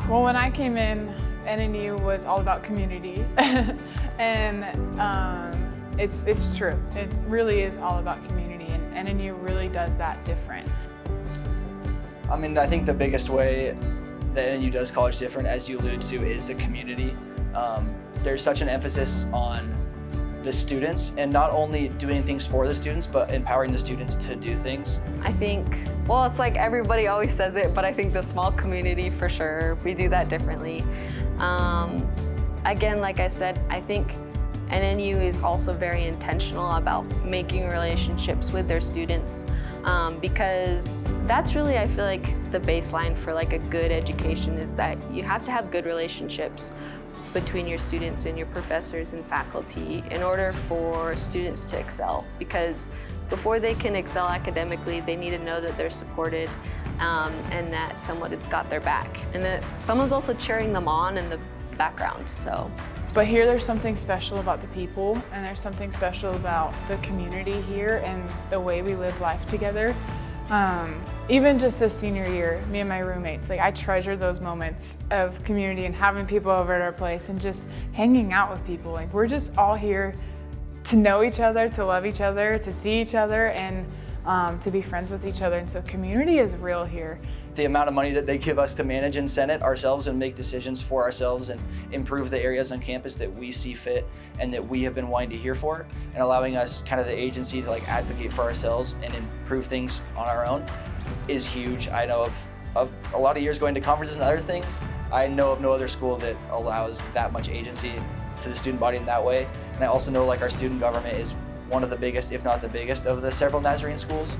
Well, when I came in, NNU was all about community, and it's true. It really is all about community, and NNU really does that different. I mean, I think the biggest way that NNU does college different, as you alluded to, is the community. There's such an emphasis on the students, and not only doing things for the students, but empowering the students to do things. I think, well, it's like everybody always says it, but I think the small community, for sure, we do that differently. Again, like I said, I think NNU is also very intentional about making relationships with their students, because that's really, I feel like, the baseline for like a good education is that you have to have good relationships between your students and your professors and faculty in order for students to excel. Because before they can excel academically, they need to know that they're supported, and that someone's got their back, and that someone's also cheering them on in the background. So. But here there's something special about the people, and there's something special about the community here and the way we live life together. Even just this senior year, me and my roommates, like I treasure those moments of community and having people over at our place and just hanging out with people. Like we're just all here to know each other, to love each other, to see each other, and to be friends with each other. And so community is real here. The amount of money that they give us to manage and senate ourselves and make decisions for ourselves and improve the areas on campus that we see fit and that we have been wanting to hear for, and allowing us kind of the agency to like advocate for ourselves and improve things on our own is huge. I know of a lot of years going to conferences and other things. I know of no other school that allows that much agency to the student body in that way. And I also know like our student government is one of the biggest, if not the biggest, of the several Nazarene schools.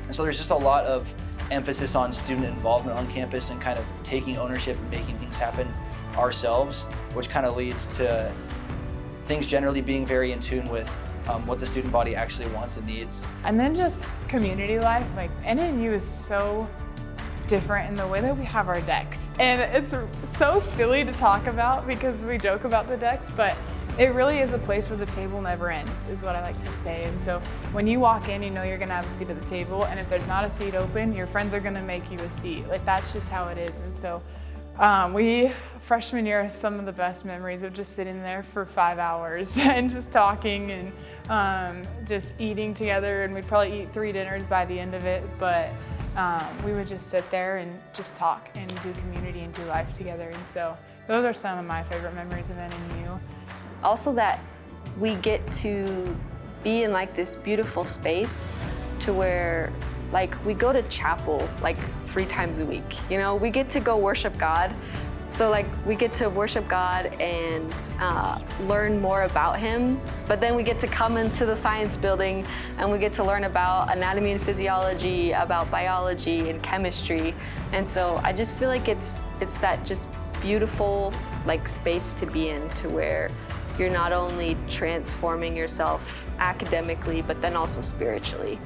And so there's just a lot of emphasis on student involvement on campus and kind of taking ownership and making things happen ourselves, which kind of leads to things generally being very in tune with what the student body actually wants and needs. And then just community life, like NNU is so different in the way that we have our decks. And it's so silly to talk about because we joke about the decks, but it really is a place where the table never ends, is what I like to say. And so when you walk in, you know you're gonna have a seat at the table, and if there's not a seat open, your friends are gonna make you a seat. Like that's just how it is. And so freshman year, have some of the best memories of just sitting there for 5 hours and just talking and just eating together. And we'd probably eat 3 dinners by the end of it, but we would just sit there and just talk and do community and do life together. And so those are some of my favorite memories of NNU. Also that we get to be in like this beautiful space to where like we go to chapel like 3 times a week. You know, we get to go worship God. So like we get to worship God and learn more about Him, but then we get to come into the science building and we get to learn about anatomy and physiology, about biology and chemistry. And so I just feel like it's that just beautiful like space to be in, to where you're not only transforming yourself academically, but then also spiritually.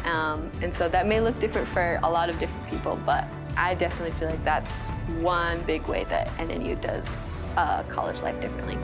And so that may look different for a lot of different people, but I definitely feel like that's one big way that NNU does college life differently.